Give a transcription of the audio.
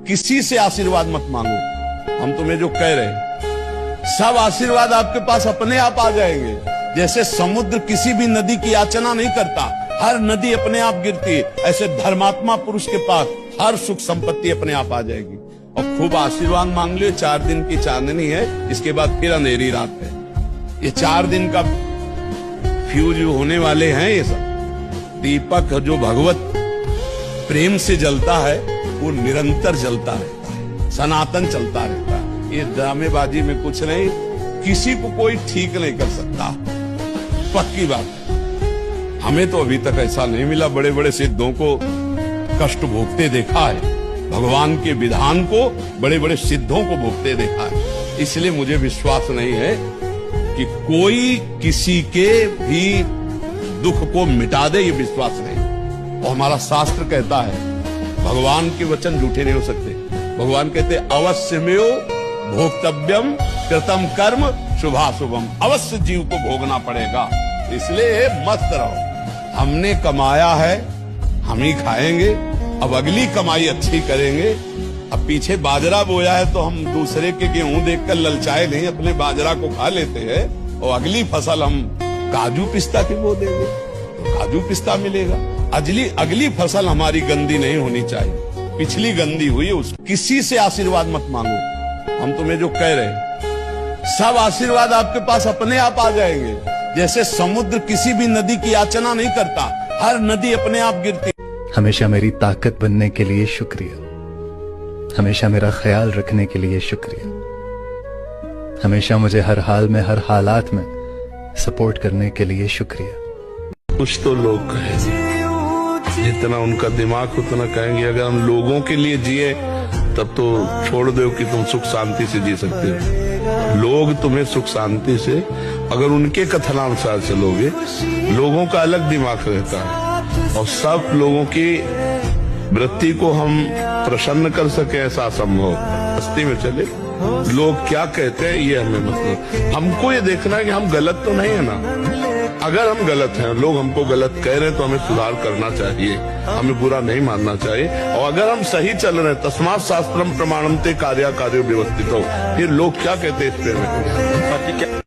किसी से आशीर्वाद मत मांगो। हम तुम्हें जो कह रहे हैं, सब आशीर्वाद आपके पास अपने आप आ जाएंगे। जैसे समुद्र किसी भी नदी की याचना नहीं करता, हर नदी अपने आप गिरती है, ऐसे धर्मात्मा पुरुष के पास हर सुख संपत्ति अपने आप आ जाएगी। और खूब आशीर्वाद मांग लो। 4 दिन की चांदनी है, इसके बाद फिर अंधेरी रात है। ये 4 दिन का फ्यूज होने वाले हैं। ये सब दीपक जो भगवत प्रेम से जलता है वो निरंतर जलता रहता है, सनातन चलता रहता है। ये ड्रामेबाजी में कुछ नहीं, किसी को कोई ठीक नहीं कर सकता, पक्की बात है। हमें तो अभी तक ऐसा नहीं मिला। बड़े बड़े सिद्धों को कष्ट भोगते देखा है, भगवान के विधान को बड़े बड़े सिद्धों को भोगते देखा है। इसलिए मुझे विश्वास नहीं है कि कोई किसी के भी दुख को मिटा दे, ये विश्वास नहीं। और हमारा शास्त्र कहता है, भगवान के वचन झूठे नहीं हो सकते। भगवान कहते अवश्यमेव भोक्तव्यम कृतम कर्म शुभाशुभम, अवश्य जीव को भोगना पड़ेगा। इसलिए मस्त रहो। हमने कमाया है, हम ही खाएंगे। अब अगली कमाई अच्छी करेंगे। अब पीछे बाजरा बोया है तो हम दूसरे के गेहूं देखकर ललचाए नहीं, अपने बाजरा को खा लेते हैं। और अगली फसल हम काजू पिस्ता की बो देंगे तो काजू पिस्ता मिलेगा। अगली फसल हमारी गंदी नहीं होनी चाहिए, पिछली गंदी हुई है उसको। किसी से आशीर्वाद मत मांगो। हम तुम्हें जो कह रहे हैं, सब आशीर्वाद आपके पास अपने आप आ जाएंगे। जैसे समुद्र किसी भी नदी की याचना नहीं करता, हर नदी अपने आप गिरती। हमेशा मेरी ताकत बनने के लिए शुक्रिया, हमेशा मेरा ख्याल रखने के लिए शुक्रिया, हमेशा मुझे हर हाल में हर हालात में सपोर्ट करने के लिए शुक्रिया। कुछ तो लोग कहेंगे, जितना उनका दिमाग उतना कहेंगे। अगर हम लोगों के लिए जिए तब तो छोड़ दो कि तुम सुख शांति से जी सकते हो। लोग तुम्हें सुख शांति से, अगर उनके कथनानुसार चलोगे, लोगों का अलग दिमाग रहता है और सब लोगों की वृत्ति को हम प्रसन्न कर सके ऐसा असंभव। बस्ती में चले, लोग क्या कहते हैं ये हमें मतलब, हमको ये देखना है कि हम गलत तो नहीं है ना। अगर हम गलत हैं, लोग हमको गलत कह रहे हैं तो हमें सुधार करना चाहिए, हमें बुरा नहीं मानना चाहिए। और अगर हम सही चल रहे हैं, तस्मात् शास्त्रम प्रमाणम ते कार्य व्यवस्थित हो, ये लोग क्या कहते हैं इस पे